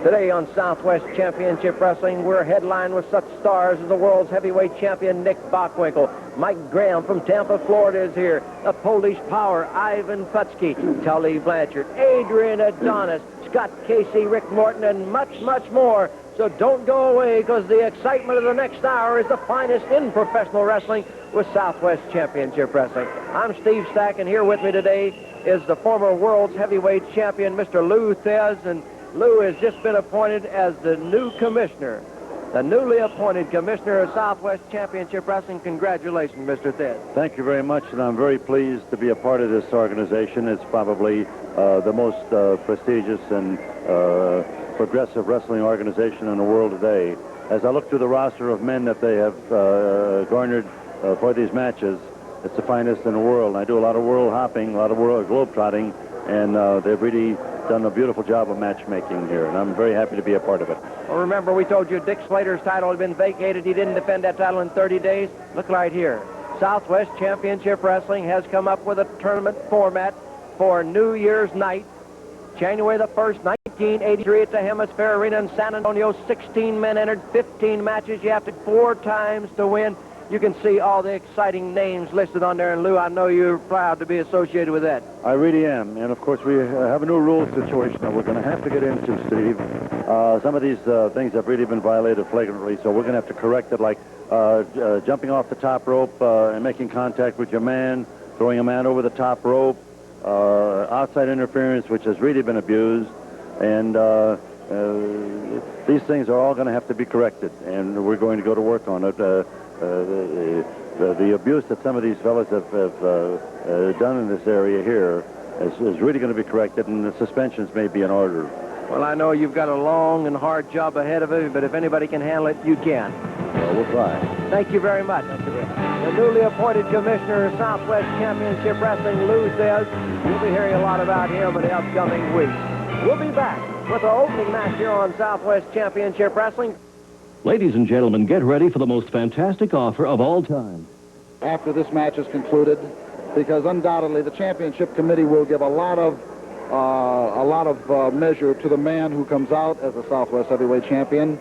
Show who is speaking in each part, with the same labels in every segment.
Speaker 1: Today on Southwest Championship Wrestling, we're headlined with such stars as the world's heavyweight champion Nick Bockwinkel. Mike Graham from Tampa, Florida is here. The Polish Power, Ivan Putski, Joe Blanchard, Adrian Adonis, Scott Casey, Rick Morton, and much, much more. So don't go away, because the excitement of the next hour is the finest in professional wrestling with Southwest Championship Wrestling. I'm Steve Stack, and here with me today is the former world's heavyweight champion, Mr. Lou Thez, and Lou has just been appointed as the new commissioner, the newly appointed commissioner of Southwest Championship Wrestling. Congratulations, Mr. Thez.
Speaker 2: Thank you very much, and I'm very pleased to be a part of this organization. It's probably the most prestigious and progressive wrestling organization in the world today. As I look through the roster of men that they have garnered for these matches, it's the finest in the world. And I do a lot of world hopping, a lot of world globe trotting, and they've really done a beautiful job of matchmaking here, and I'm very happy to be a part of it.
Speaker 1: Well, remember, we told you Dick Slater's title had been vacated. He didn't defend that title in 30 days. Look right here. Southwest Championship Wrestling has come up with a tournament format for New Year's night, January the 1st, 1983 at the Hemisphere Arena in San Antonio. 16 men entered, 15 matches. You have to 4 times to win. You can see all the exciting names listed on there, and Lou, I know you're proud to be associated with that.
Speaker 2: I really am, and of course we have a new rules situation that we're going to have to get into, Steve. Some of these things have really been violated flagrantly, so we're going to have to correct it, like jumping off the top rope and making contact with your man, throwing a man over the top rope, outside interference, which has really been abused, and these things are all going to have to be corrected, and we're going to go to work on it. The abuse that some of these fellas have done in this area here is really going to be corrected, and the suspensions may be in order.
Speaker 1: Well, I know you've got a long and hard job ahead of you, but if anybody can handle it, you can.
Speaker 2: Well, we'll try.
Speaker 1: Thank you very much. The newly appointed commissioner of Southwest Championship Wrestling, Lou Thez. You'll be hearing a lot about him in the upcoming weeks. We'll be back with the opening match here on Southwest Championship Wrestling.
Speaker 3: Ladies and gentlemen, get ready for the most fantastic offer of all time.
Speaker 4: After this match is concluded, because undoubtedly the championship committee will give a lot of measure to the man who comes out as a Southwest heavyweight champion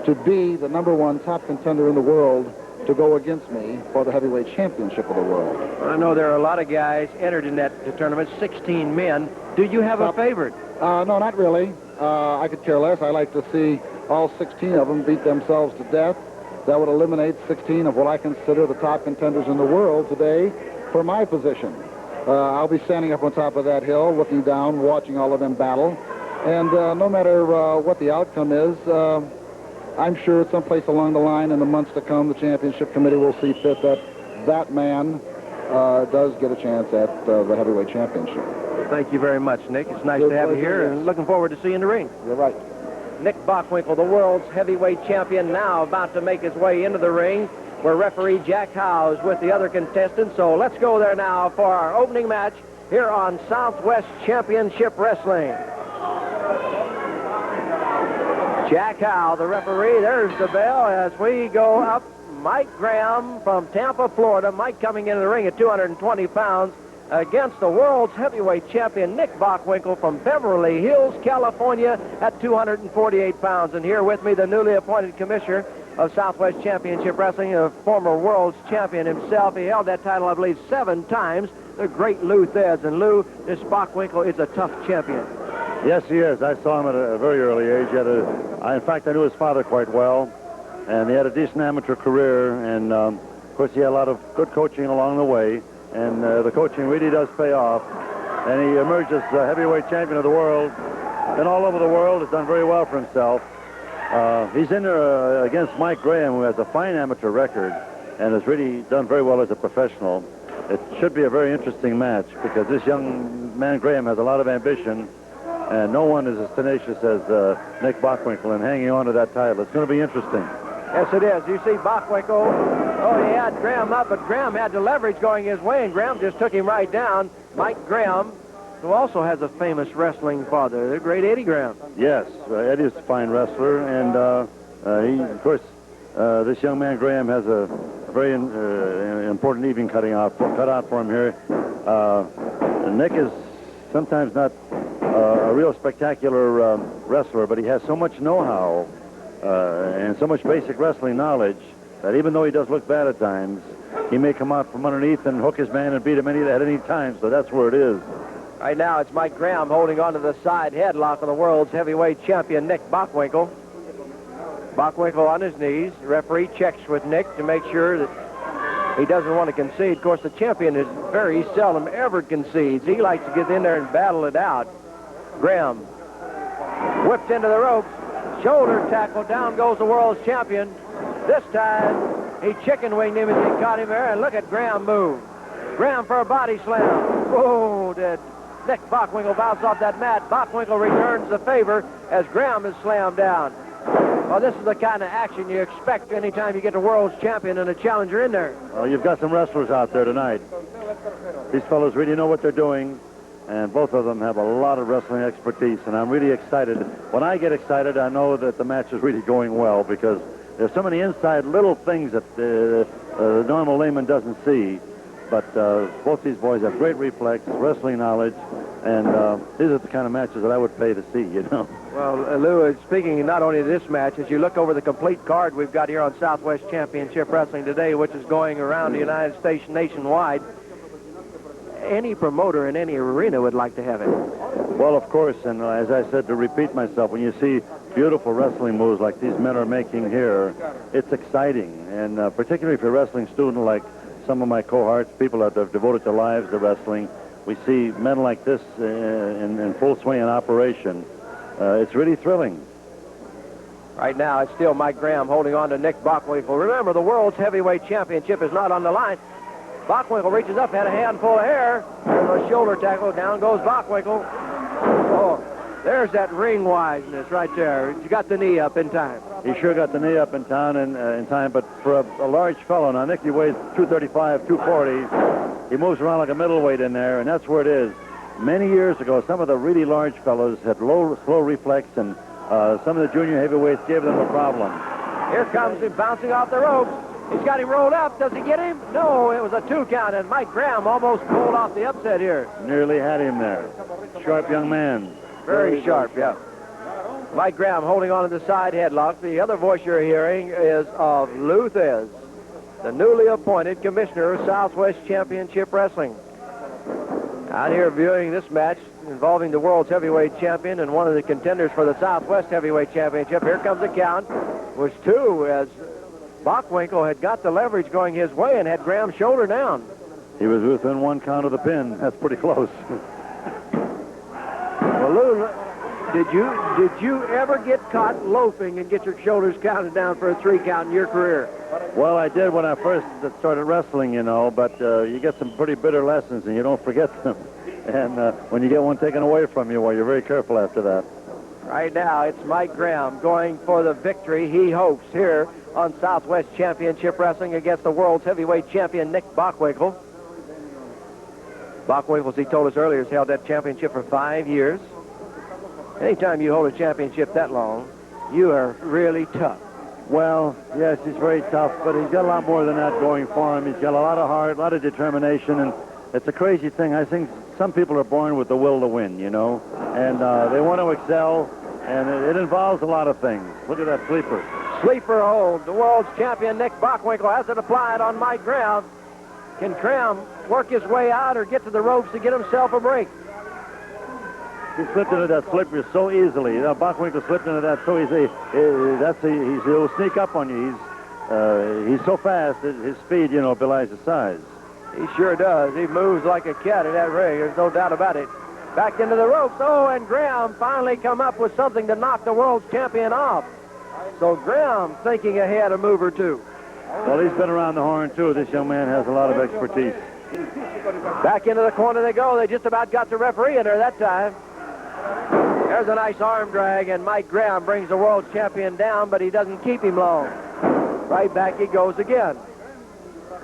Speaker 4: to be the #1 top contender in the world to go against me for the heavyweight championship of the world.
Speaker 1: I know there are a lot of guys entered in that tournament, 16 men. Do you have a favorite?
Speaker 4: No, not really. I could care less. I like to see all 16 of them beat themselves to death. That would eliminate 16 of what I consider the top contenders in the world today for my position. I'll be standing up on top of that hill, looking down, watching all of them battle. And no matter what the outcome is, I'm sure someplace along the line in the months to come, the championship committee will see fit that that man does get a chance at the heavyweight championship.
Speaker 1: Thank you very much, Nick. It's nice to have you here, and looking forward to seeing you in the ring.
Speaker 4: You're right.
Speaker 1: Nick Bockwinkel, the world's heavyweight champion, now about to make his way into the ring, where referee Jack Howe is with the other contestants. So let's go there now for our opening match here on Southwest Championship Wrestling. Jack Howe, the referee. There's the bell as we go up. Mike Graham from Tampa, Florida. Mike coming into the ring at 220 pounds against the world's heavyweight champion, Nick Bockwinkel from Beverly Hills, California at 248 pounds. And here with me, the newly appointed commissioner of Southwest Championship Wrestling, a former world's champion himself. He held that title, I believe, 7 times, the great Lou Thez. And Lou, this Bockwinkel is a tough champion.
Speaker 2: Yes, he is. I saw him at a very early age. In fact, I knew his father quite well, and he had a decent amateur career, and of course he had a lot of good coaching along the way, and the coaching really does pay off, and he emerged as a heavyweight champion of the world, and all over the world has done very well for himself. He's in there against Mike Graham, who has a fine amateur record and has really done very well as a professional. It should be a very interesting match, because this young man Graham has a lot of ambition, and no one is as tenacious as Nick Bockwinkel in hanging on to that title. It's going to be interesting.
Speaker 1: Yes, it is. You see Bockwinkel, he had Graham up, but Graham had the leverage going his way, and Graham just took him right down. Mike Graham, who also has a famous wrestling father, the great Eddie Graham.
Speaker 2: Yes, Eddie is a fine wrestler, and he, of course, this young man Graham has a very important evening cut out for him here. Nick is sometimes not a real spectacular wrestler, but he has so much know-how and so much basic wrestling knowledge that even though he does look bad at times, he may come out from underneath and hook his man and beat him at any time, so that's where it is.
Speaker 1: Right now, it's Mike Graham holding on to the side headlock of the world's heavyweight champion, Nick Bockwinkel. Bockwinkel on his knees. The referee checks with Nick to make sure that he doesn't want to concede. Of course, the champion is very seldom ever concedes. He likes to get in there and battle it out. Graham whipped into the ropes. Shoulder tackle. Down goes the world's champion. This time, he chicken winged him as he caught him there. And look at Graham move. Graham for a body slam. Oh, did Nick Bockwinkel bounce off that mat. Bockwinkel returns the favor as Graham is slammed down. Well, this is the kind of action you expect anytime you get a world's champion and a challenger in there.
Speaker 2: Well, you've got some wrestlers out there tonight. These fellows really know what they're doing, and both of them have a lot of wrestling expertise, and I'm really excited. When I get excited, I know that the match is really going well because there's so many inside little things that the normal layman doesn't see. But both these boys have great reflex, wrestling knowledge, and these are the kind of matches that I would pay to see, you know.
Speaker 1: Well, Lou, speaking not only of this match, as you look over the complete card we've got here on Southwest Championship Wrestling today, which is going around the United States nationwide, any promoter in any arena would like to have it.
Speaker 2: Well, of course, and as I said, to repeat myself, when you see beautiful wrestling moves like these men are making here, it's exciting, and particularly if you're a wrestling student like some of my cohorts, people that have devoted their lives to wrestling, we see men like this in full swing in operation. It's really thrilling.
Speaker 1: Right now, it's still Mike Graham holding on to Nick Bockwinkel. Remember, the world's heavyweight championship is not on the line. Bockwinkel reaches up, had a handful of hair. There's a shoulder tackle. Down goes Bockwinkel. Oh, there's that ring wiseness right there. You got the knee up in time.
Speaker 2: He sure got the knee up in time, but for a large fellow, now Nicky weighs 235, 240. He moves around like a middleweight in there, and that's where it is. Many years ago, some of the really large fellows had slow reflex, and some of the junior heavyweights gave them a problem.
Speaker 1: Here comes him bouncing off the ropes. He's got him rolled up. Does he get him? No, it was a 2 count, and Mike Graham almost pulled off the upset here.
Speaker 2: Nearly had him there. Sharp young man.
Speaker 1: Very sharp, yeah. Mike Graham holding on to the side headlock. The other voice you're hearing is of Lou Thez, the newly appointed commissioner of Southwest Championship Wrestling. Out here viewing this match involving the world's heavyweight champion and one of the contenders for the Southwest Heavyweight Championship. Here comes the count. It was 2 as Bockwinkel had got the leverage going his way and had Graham's shoulder down.
Speaker 2: He was within 1 count of the pin. That's pretty close.
Speaker 1: Well, Lou, did you ever get caught loafing and get your shoulders counted down for a 3 count in your career?
Speaker 2: Well, I did when I first started wrestling, you know, but you get some pretty bitter lessons and you don't forget them. And when you get one taken away from you, well, you're very careful after that.
Speaker 1: Right now, it's Mike Graham going for the victory he hopes here on Southwest Championship Wrestling against the world's heavyweight champion, Nick Bockwinkel. Bockwinkel, as he told us earlier, has held that championship for 5 years. Anytime you hold a championship that long, you are really tough.
Speaker 2: Well, yes, he's very tough, but he's got a lot more than that going for him. He's got a lot of heart, a lot of determination, and it's a crazy thing. I think some people are born with the will to win, you know, and they want to excel, and it involves a lot of things. Look at that sleeper.
Speaker 1: Sleeper hold. The world's champion, Nick Bockwinkel, has it applied on Mike Graham. Can Graham work his way out or get to the ropes to get himself a break?
Speaker 2: He slipped into that slipper so easily. You know, Bockwinkel slipped into that so easily. He'll sneak up on you. He's so fast. His speed, you know, belies his size.
Speaker 1: He sure does. He moves like a cat at that ring. There's no doubt about it. Back into the ropes. Oh, and Graham finally come up with something to knock the world's champion off. So Graham thinking ahead a move or two.
Speaker 2: Well, he's been around the horn, too. This young man has a lot of expertise.
Speaker 1: Back into the corner they go. They just about got the referee in there that time. There's a nice arm drag, and Mike Graham brings the world champion down, but he doesn't keep him long. Right back he goes again.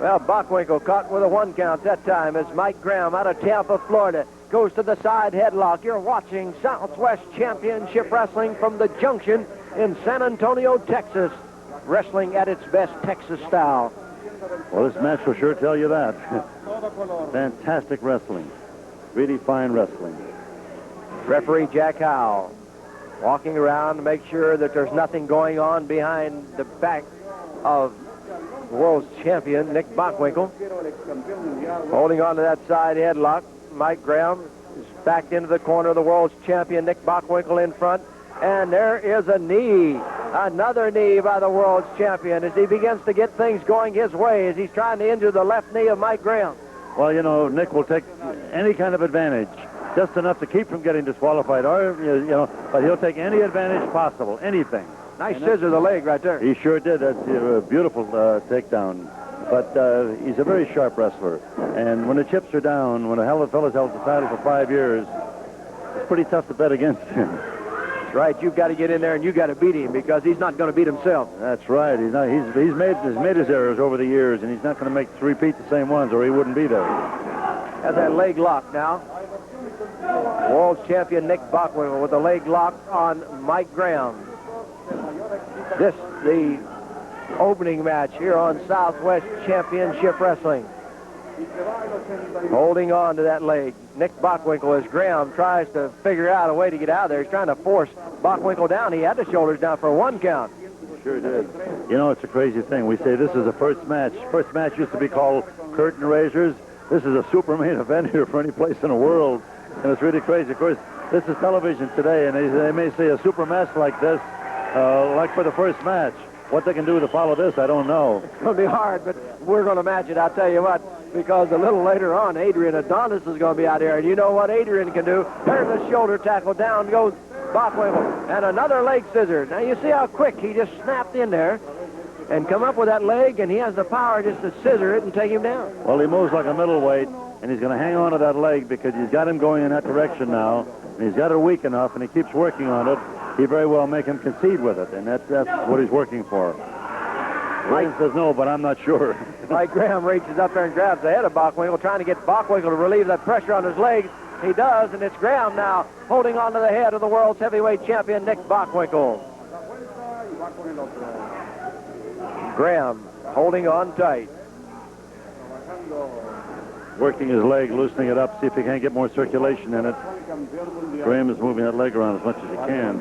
Speaker 1: Well, Bockwinkel caught with a 1 count that time as Mike Graham out of Tampa, Florida, goes to the side headlock. You're watching Southwest Championship Wrestling from the Junction in San Antonio, Texas. Wrestling at its best Texas style.
Speaker 2: Well, this match will sure tell you that. Fantastic wrestling. Really fine wrestling.
Speaker 1: Referee Jack Howell walking around to make sure that there's nothing going on behind the back of the world's champion, Nick Bockwinkel. Holding on to that side headlock, Mike Graham is backed into the corner of the world's champion, Nick Bockwinkel, in front. And there is a knee, another knee by the world's champion as he begins to get things going his way as he's trying to injure the left knee of Mike Graham.
Speaker 2: Well, you know, Nick will take any kind of advantage, just enough to keep from getting disqualified, or, you know, but he'll take any advantage possible, anything.
Speaker 1: Nice scissor the leg right there.
Speaker 2: He sure did. That's a beautiful takedown. But he's a very sharp wrestler. And when the chips are down, when a fella's held the title for 5 years, it's pretty tough to bet against him.
Speaker 1: That's right. You've got to get in there and you've got to beat him because he's not going to beat himself.
Speaker 2: That's right. He's not. He's made his errors over the years, and he's not going to repeat the same ones, or he wouldn't be there.
Speaker 1: Has that leg lock now. World champion Nick Bockwinkel with the leg lock on Mike Graham. This the opening match here on Southwest Championship Wrestling. Holding on to that leg, Nick Bockwinkel, as Graham tries to figure out a way to get out of there. He's trying to force Bockwinkel down. He had the shoulders down for 1 count.
Speaker 2: Sure did. You know, it's a crazy thing. We say this is a first match. First match used to be called curtain raisers. This is a super main event here for any place in the world. And it's really crazy. Of course, this is television today, and they may say a super match like this, like for the first match. What they can do to follow this, I don't know.
Speaker 1: It's going to be hard, but we're going to match it, I'll tell you what, because a little later on, Adrian Adonis is going to be out there, and you know what Adrian can do. There's a shoulder tackle. Down goes Bockwinkel, and another leg scissor. Now, you see how quick he just snapped in there and come up with that leg, and he has the power just to scissor it and take him down.
Speaker 2: Well, he moves like a middleweight, and he's going to hang on to that leg because he's got him going in that direction now, and he's got it weak enough, and he keeps working on it. He very well make him concede with it, and that's what he's working for. Ryan says no, but I'm not sure.
Speaker 1: Mike Graham reaches up there and grabs the head of Bockwinkel, trying to get Bockwinkel to relieve that pressure on his legs. He does, and it's Graham now holding on to the head of the world's heavyweight champion, Nick Bockwinkel. Graham holding on tight.
Speaker 2: Working his leg, loosening it up, see if he can't get more circulation in it. Graham is moving that leg around as much as he can.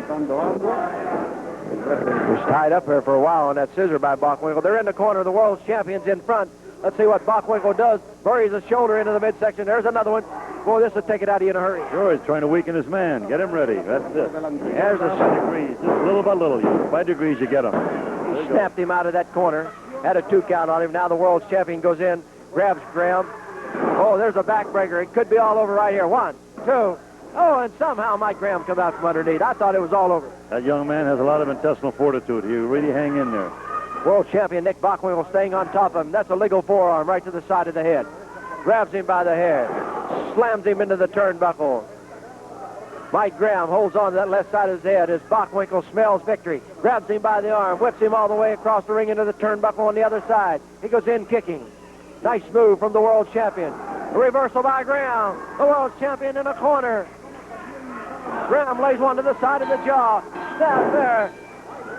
Speaker 1: He was tied up here for a while on that scissor by Bockwinkel. They're in the corner. The world's champions in front. Let's see what Bockwinkel does. Buries his shoulder into the midsection. There's another one. Boy, this will take it out of you in a hurry.
Speaker 2: Sure, he's trying to weaken his man. Get him ready. That's it.
Speaker 1: There's a
Speaker 2: 5 degrees. Just little by little. 5 degrees, you get him.
Speaker 1: He snapped him out of that corner. Had a 2 count on him. Now the world's champion goes in, grabs Graham. Oh, there's a backbreaker. It could be all over right here. 1, 2. Oh, and somehow Mike Graham comes out from underneath. I thought it was all over.
Speaker 2: That young man has a lot of intestinal fortitude. He really hang in there.
Speaker 1: World champion Nick Bockwinkel staying on top of him. That's a legal forearm right to the side of the head. Grabs him by the head. Slams him into the turnbuckle. Mike Graham holds on to that left side of his head as Bockwinkel smells victory. Grabs him by the arm. Whips him all the way across the ring into the turnbuckle on the other side. He goes in kicking. Nice move from the world champion. A reversal by Graham. The world champion in a corner. Graham lays one to the side of the jaw. Snap there.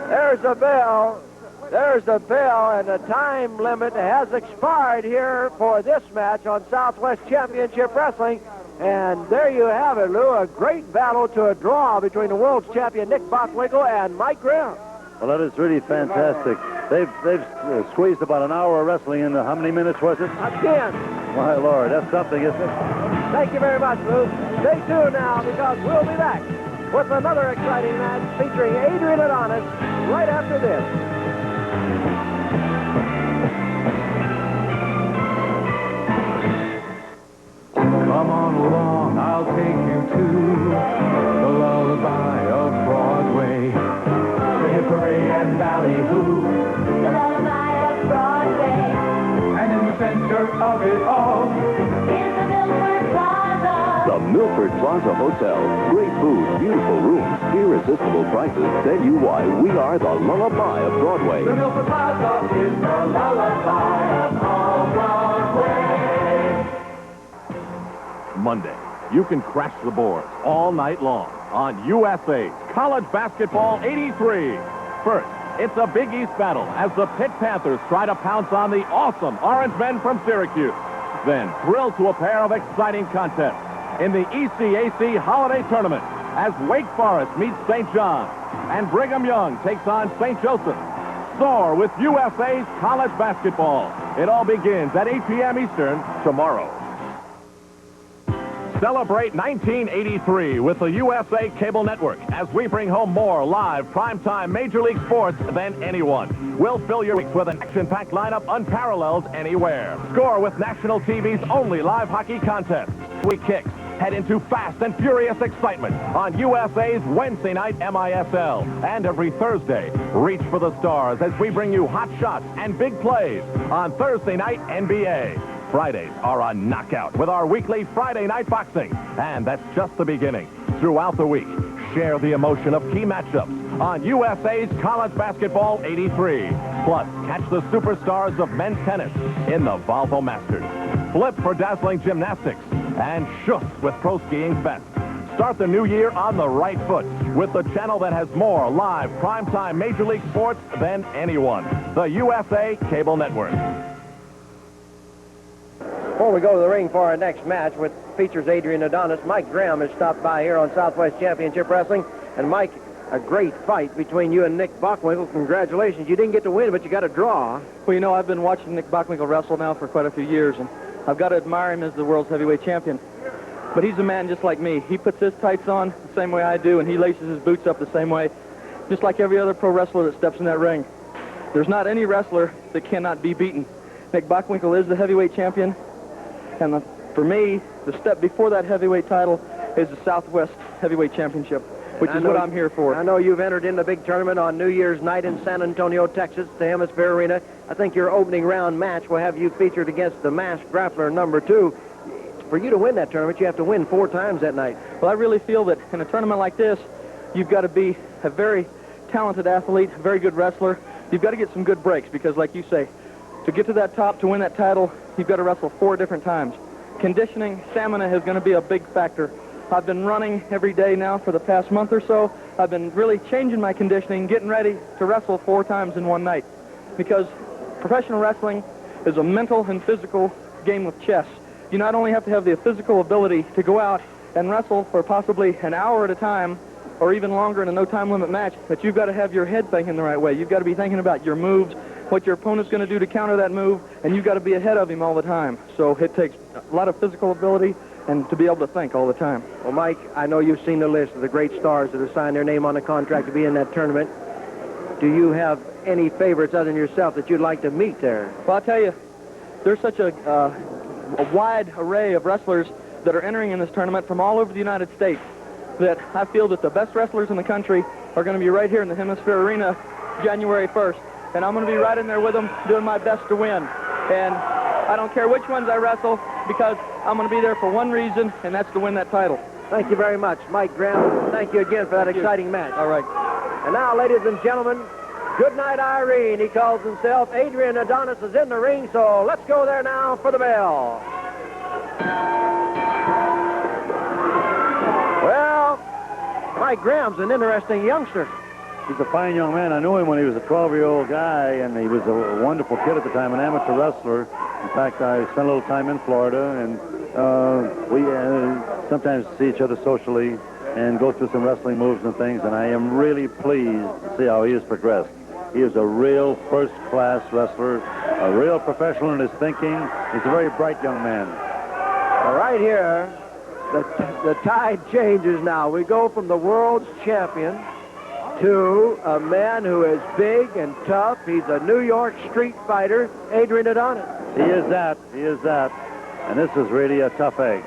Speaker 1: There's the bell. There's the bell, and the time limit has expired here for this match on Southwest Championship Wrestling. And there you have it, Lou. A great battle to a draw between the world's champion Nick Bockwinkel and Mike Graham.
Speaker 2: Well, that is really fantastic. They've squeezed about an hour of wrestling into how many minutes was it?
Speaker 1: Again.
Speaker 2: My Lord, that's something, isn't it?
Speaker 1: Thank you very much, Lou. Stay tuned now because we'll be back with another exciting match featuring Adrian Adonis right after this.
Speaker 5: Come on along, I'll take you to the lullaby of Broadway. Hickory and ballyhoo,
Speaker 6: The lullaby of Broadway.
Speaker 5: and in the center of it all,
Speaker 6: Is the Milford Plaza.
Speaker 7: The Milford Plaza Hotel. Great food, beautiful rooms, irresistible prices tell you why we are the lullaby of Broadway.
Speaker 5: the Milford Plaza is the lullaby of all Broadway.
Speaker 8: Monday, you can crash the boards all night long on USA's College Basketball 83. First, It's a Big East battle as the Pitt Panthers try to pounce on the awesome Orange Men from Syracuse. Then, thrill to a pair of exciting contests in the ECAC Holiday Tournament as Wake Forest meets St. John and Brigham Young takes on St. Joseph. Soar with USA's college basketball. It all begins at 8 p.m. Eastern tomorrow. Celebrate 1983 with the USA Cable Network as we bring home more live primetime Major League sports than anyone. We'll fill your weeks with an action-packed lineup unparalleled anywhere. Score with national TV's only live hockey contest. We kicks. Head into fast and furious excitement on USA's Wednesday night MISL. And every Thursday, reach for the stars as we bring you hot shots and big plays on Thursday night NBA. Fridays are a knockout with our weekly Friday night boxing. And that's just the beginning. Throughout the week, share the emotion of key matchups on USA's College Basketball 83. Plus, catch the superstars of men's tennis in the Volvo Masters. Flip for dazzling gymnastics and shush with pro skiing fest. Start the new year on the right foot with the channel that has more live primetime Major League sports than anyone. The USA Cable Network.
Speaker 1: Before we go to the ring for our next match, which features Adrian Adonis, Mike Graham has stopped by here on Southwest Championship Wrestling. And Mike, a great fight between you and Nick Bockwinkel. Congratulations. You didn't get to win, but you got a draw.
Speaker 9: Well, you know, I've been watching Nick Bockwinkel wrestle now for quite a few years, and I've got to admire him as the world's heavyweight champion. But he's a man just like me. He puts his tights on the same way I do, and he laces his boots up the same way, just like every other pro wrestler that steps in that ring. There's not any wrestler that cannot be beaten. Nick Bockwinkel is the heavyweight champion, and for me, the step before that heavyweight title is the Southwest Heavyweight Championship, which is what I'm here for.
Speaker 1: I know you've entered in the big tournament on New Year's night in San Antonio, Texas, the Hemisphere Arena. I think your opening round match will have you featured against the masked grappler number 2. For you to win that tournament, you have to win 4 times that night.
Speaker 9: Well, I really feel that in a tournament like this, you've got to be a very talented athlete, a very good wrestler. You've got to get some good breaks because, like you say, to get to that top, to win that title, you've got to wrestle 4 different times. Conditioning, stamina is going to be a big factor. I've been running every day now for the past month or so. I've been really changing my conditioning, getting ready to wrestle 4 times in one night. Because professional wrestling is a mental and physical game of chess. You not only have to have the physical ability to go out and wrestle for possibly an hour at a time, or even longer in a no-time limit match, but you've got to have your head thinking the right way. You've got to be thinking about your moves, what your opponent's going to do to counter that move, and you've got to be ahead of him all the time. So it takes a lot of physical ability and to be able to think all the time.
Speaker 1: Well, Mike, I know you've seen the list of the great stars that have signed their name on the contract to be in that tournament. Do you have any favorites other than yourself that you'd like to meet there?
Speaker 9: Well, I'll tell you, there's such a wide array of wrestlers that are entering in this tournament from all over the United States that I feel that the best wrestlers in the country are going to be right here in the Hemisphere Arena January 1st. And I'm going to be right in there with them, doing my best to win. And I don't care which ones I wrestle, because I'm going to be there for one reason, and that's to win that title.
Speaker 1: Thank you very much, Mike Graham. Thank you again for that exciting match.
Speaker 9: All right.
Speaker 1: And now, ladies and gentlemen, good night, Irene. He calls himself. Adrian Adonis is in the ring, so let's go there now for the bell. Well, Mike Graham's an interesting youngster.
Speaker 2: He's a fine young man. I knew him when he was a 12-year-old guy, and he was a wonderful kid at the time, an amateur wrestler. In fact, I spent a little time in Florida, and we sometimes see each other socially and go through some wrestling moves and things, and I am really pleased to see how he has progressed. He is a real first-class wrestler, a real professional in his thinking. He's a very bright young man.
Speaker 1: Well, right here, the tide changes now. We go from the world's champion to a man who is big and tough. He's a New York street fighter, Adrian Adonis.
Speaker 2: He is that. He is that. And this is really a tough egg.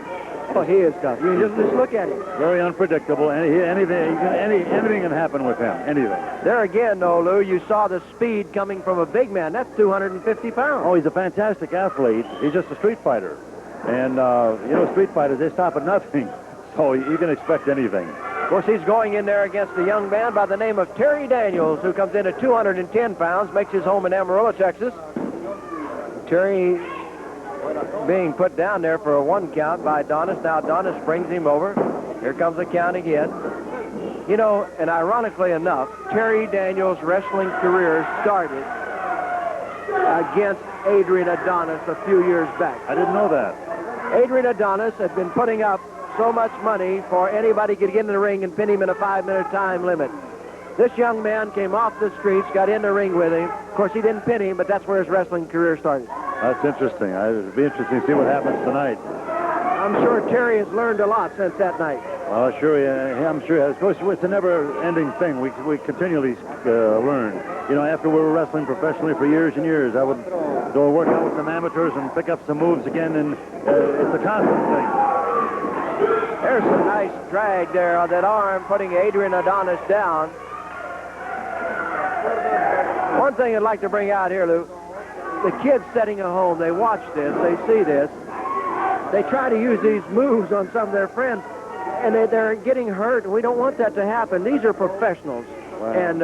Speaker 1: Oh, he is tough. You just look at him.
Speaker 2: Very unpredictable. Anything can happen with him. Anything.
Speaker 1: There again, though, Lou, you saw the speed coming from a big man. That's 250 pounds.
Speaker 2: Oh, he's a fantastic athlete. He's just a street fighter. And, you know, street fighters, they stop at nothing. So you can expect anything.
Speaker 1: Of course, he's going in there against a young man by the name of Terry Daniels, who comes in at 210 pounds, makes his home in Amarillo, Texas. Terry being put down there for a 1 count by Adonis. Now Adonis brings him over. Here comes the count again. You know, and ironically enough, Terry Daniels' wrestling career started against Adrian Adonis a few years back.
Speaker 2: I didn't know that.
Speaker 1: Adrian Adonis had been putting up so much money for anybody to get in the ring and pin him in a 5-minute time limit. This young man came off the streets, got in the ring with him. Of course, he didn't pin him, but that's where his wrestling career started.
Speaker 2: That's interesting. It'd be interesting to see what happens tonight.
Speaker 1: I'm sure Terry has learned a lot since that night.
Speaker 2: Well, sure, I'm sure he has. Of course, it's a never-ending thing. We continually learn. You know, after we were wrestling professionally for years and years, I would go work out with some amateurs and pick up some moves again, and it's a constant thing.
Speaker 1: There's a nice drag there on that arm, putting Adrian Adonis down. One thing I'd like to bring out here, Lou, the kids sitting at home, they watch this, they see this. They try to use these moves on some of their friends, and they're getting hurt, and we don't want that to happen. These are professionals, and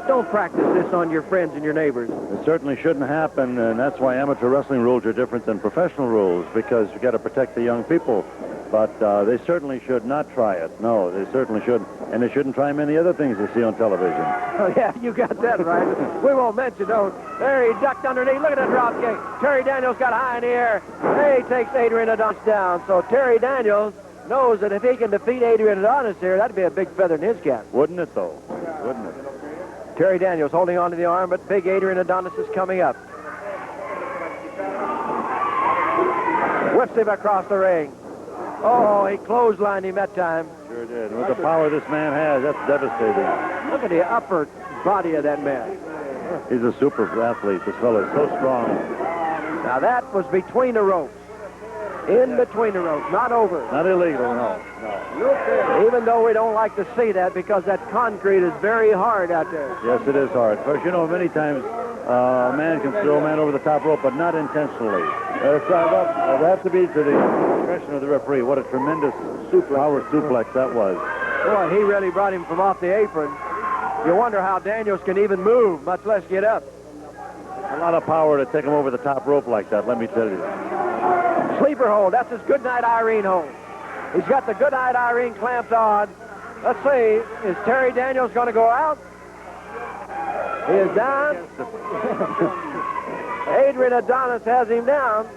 Speaker 1: don't practice this on your friends and your neighbors.
Speaker 2: It certainly shouldn't happen, and that's why amateur wrestling rules are different than professional rules, because you got to protect the young people. But they certainly should not try it. No, they certainly shouldn't. And they shouldn't try many other things they see on television.
Speaker 1: Oh, yeah, you got that right. We won't mention those. There, he ducked underneath. Look at that drop kick. Terry Daniels got high in the air. There he takes Adrian Adonis down. So Terry Daniels knows that if he can defeat Adrian Adonis here, that'd be a big feather in his cap.
Speaker 2: Wouldn't it, though? Wouldn't it?
Speaker 1: Terry Daniels holding on to the arm, but big Adrian Adonis is coming up. Whips him across the ring. Oh, he clotheslined him that time.
Speaker 2: Sure did. With the power this man has, that's devastating.
Speaker 1: Look at the upper body of that man.
Speaker 2: He's a super athlete. This fellow is so strong.
Speaker 1: Now that was between the ropes. In between the ropes, not over.
Speaker 2: Not illegal, no.
Speaker 1: Even though we don't like to see that because that concrete is very hard out there.
Speaker 2: Yes, it is hard. Of course, you know, many times a man can throw a man over the top rope, but not intentionally. It has to be to the discretion of the referee. What a tremendous power suplex that was.
Speaker 1: Boy, he really brought him from off the apron. You wonder how Daniels can even move, much less get up.
Speaker 2: A lot of power to take him over the top rope like that, let me tell you.
Speaker 1: Sleeper hold. That's his Goodnight Irene hold. He's got the Goodnight Irene clamped on. Let's see. Is Terry Daniels going to go out? He is down. Adrian Adonis has him down.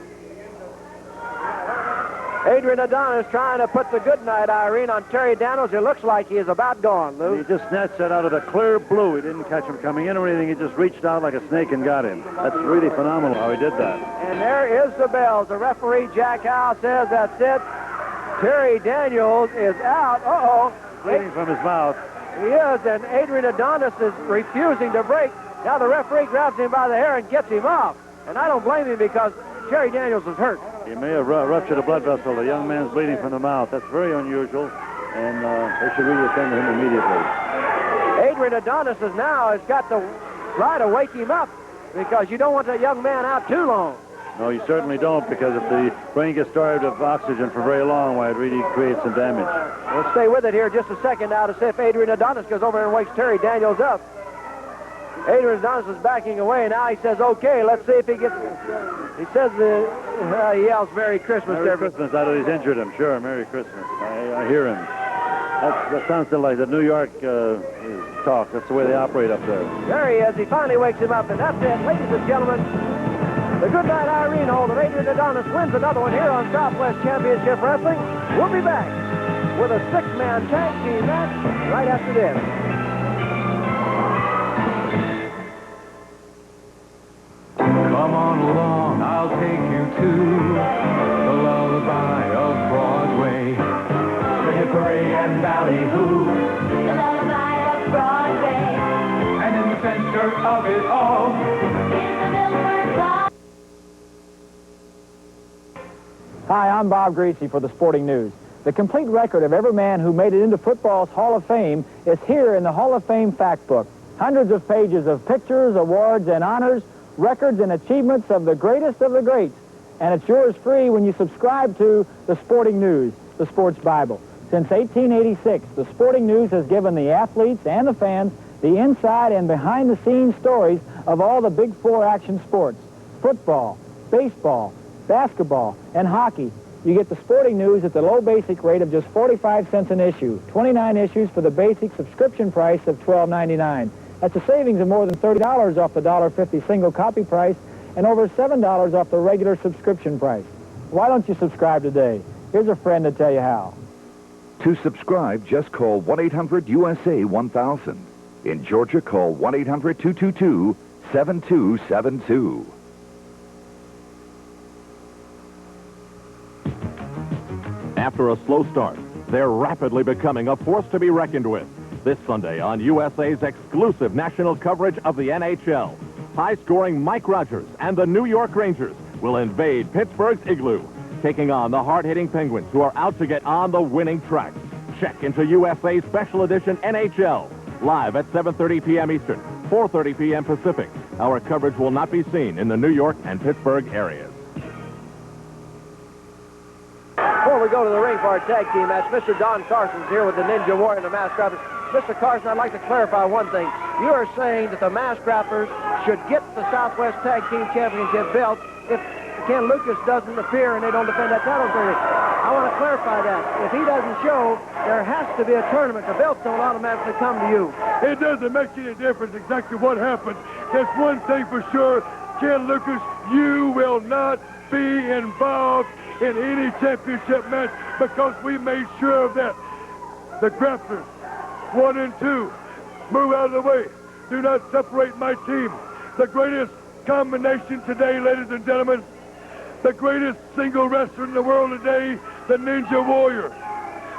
Speaker 1: Adrian Adonis trying to put the Goodnight Irene on Terry Daniels. It looks like he is about gone, Lou.
Speaker 2: He just snatched that out of the clear blue. He didn't catch him coming in or anything. He just reached out like a snake and got him. That's really phenomenal how he did that.
Speaker 1: And there is the bells. The referee, Jack Howe, says that's it. Terry Daniels is out. Uh-oh.
Speaker 2: Bleeding from his mouth.
Speaker 1: He is, and Adrian Adonis is refusing to break. Now the referee grabs him by the hair and gets him off. And I don't blame him because Terry Daniels is hurt.
Speaker 2: He may have ruptured a blood vessel. The young man's bleeding from the mouth. That's very unusual, and they should really attend to him immediately.
Speaker 1: Adrian Adonis has got to try to wake him up because you don't want that young man out too long.
Speaker 2: No, you certainly don't, because if the brain gets starved of oxygen for very long, why, it really creates some damage.
Speaker 1: We'll stay with it here just a second now to see if Adrian Adonis goes over and wakes Terry Daniels up. Adrian Adonis is backing away. Now he says, okay, let's see if he gets... He says, he yells Merry Christmas.
Speaker 2: Merry Christmas out of he's injured him. Sure, Merry Christmas. I hear him. That sounds like the New York talk. That's the way they operate up there.
Speaker 1: There he is. He finally wakes him up, and that's it. Ladies and gentlemen, the Goodnight Irene hold of Adrian Adonis wins another one here on Southwest Championship Wrestling. We'll be back with a six-man tag team match right after this.
Speaker 5: Come on along, I'll take you to the lullaby of Broadway. Hickory and ballyhoo,
Speaker 6: The lullaby of Broadway.
Speaker 5: and in the center of it all,
Speaker 6: In the Milford Club.
Speaker 10: Hi, I'm Bob Greasy for the Sporting News. The complete record of every man who made it into football's Hall of Fame is here in the Hall of Fame Fact Book. Hundreds of pages of pictures, awards, and honors, records and achievements of the greatest of the greats. And it's yours free when you subscribe to the Sporting News, the Sports Bible. Since 1886, the Sporting News has given the athletes and the fans the inside and behind-the-scenes stories of all the big four action sports: football, baseball, basketball, and hockey. You get the sporting news at the low basic rate of just 45 cents an issue. 29 issues for the basic subscription price of $12.99. That's a savings of more than $30 off the $1.50 single copy price and over $7 off the regular subscription price. Why don't you subscribe today? Here's a friend to tell you how.
Speaker 11: To subscribe, just call 1-800-USA-1000. In Georgia, call 1-800-222-7272.
Speaker 8: After a slow start, they're rapidly becoming a force to be reckoned with. This Sunday on USA's exclusive national coverage of the NHL, high-scoring Mike Rogers and the New York Rangers will invade Pittsburgh's Igloo, taking on the hard-hitting Penguins, who are out to get on the winning track. Check into USA's Special Edition NHL, live at 7:30 p.m. Eastern, 4:30 p.m. Pacific. Our coverage will not be seen in the New York and Pittsburgh areas.
Speaker 1: Before we go to the ring for our tag team match, Mr. Don Carson's here with the Ninja Warrior and the Mask Grapplers. Mr. Carson, I'd like to clarify one thing. You are saying that the Mask Grapplers should get the Southwest Tag Team Championship belt if Ken Lucas doesn't appear and they don't defend that title period. I want to clarify that. If he doesn't show, there has to be a tournament. The belts don't automatically come to you.
Speaker 12: It doesn't make any difference exactly what happened. There's one thing for sure, Ken Lucas, you will not be involved in any championship match because we made sure of that. The grapplers, 1 and 2, move out of the way. Do not separate my team. The greatest combination today, ladies and gentlemen, the greatest single wrestler in the world today, the Ninja Warrior,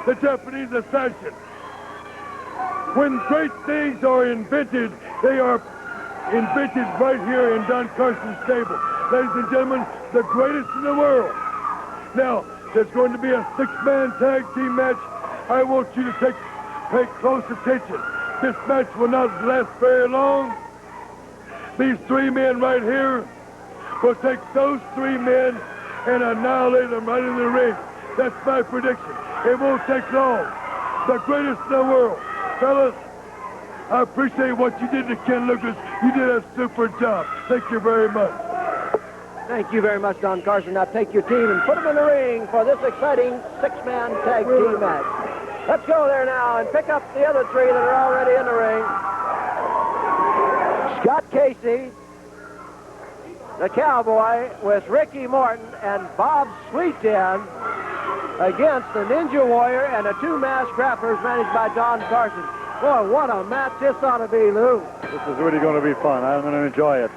Speaker 12: the Japanese assassin. When great things are invented, they are invented right here in Don Carson's stable. Ladies and gentlemen, the greatest in the world. Now, there's going to be a 6-man tag team match. I want you to pay close attention. This match will not last very long. These 3 men right here will take those 3 men and annihilate them right in the ring. That's my prediction. It won't take long. The greatest in the world. Fellas, I appreciate what you did to Ken Lucas. You did a super job. Thank you very much.
Speaker 1: Thank you very much, Don Carson. Now take your team and put them in the ring for this exciting 6-man tag team match. Let's go there now and pick up the other 3 that are already in the ring. Scott Casey, the Cowboy, with Ricky Morton and Bob Sweeten against the Ninja Warrior and the 2 Masked Grapplers managed by Don Carson. Boy, what a match this ought to be, Lou.
Speaker 2: This is really going to be fun. I'm going to enjoy it.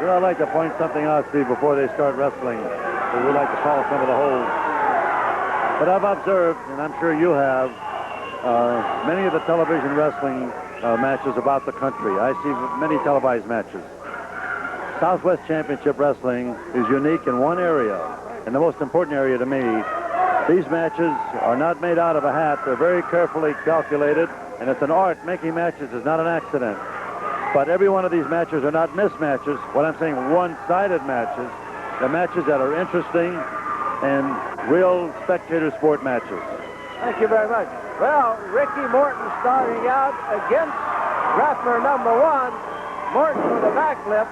Speaker 2: You know, I'd like to point something out, Steve, before they start wrestling. We like to call some of the holds. But I've observed, and I'm sure you have, many of the television wrestling matches about the country. I see many televised matches. Southwest Championship Wrestling is unique in one area, and the most important area to me. These matches are not made out of a hat. They're very carefully calculated, and it's an art. Making matches is not an accident. But every one of these matches are not mismatches. What I'm saying, one-sided matches. They're matches that are interesting and real spectator sport matches.
Speaker 1: Thank you very much. Well, Ricky Morton starting out against grappler number 1. Morton with a backflip.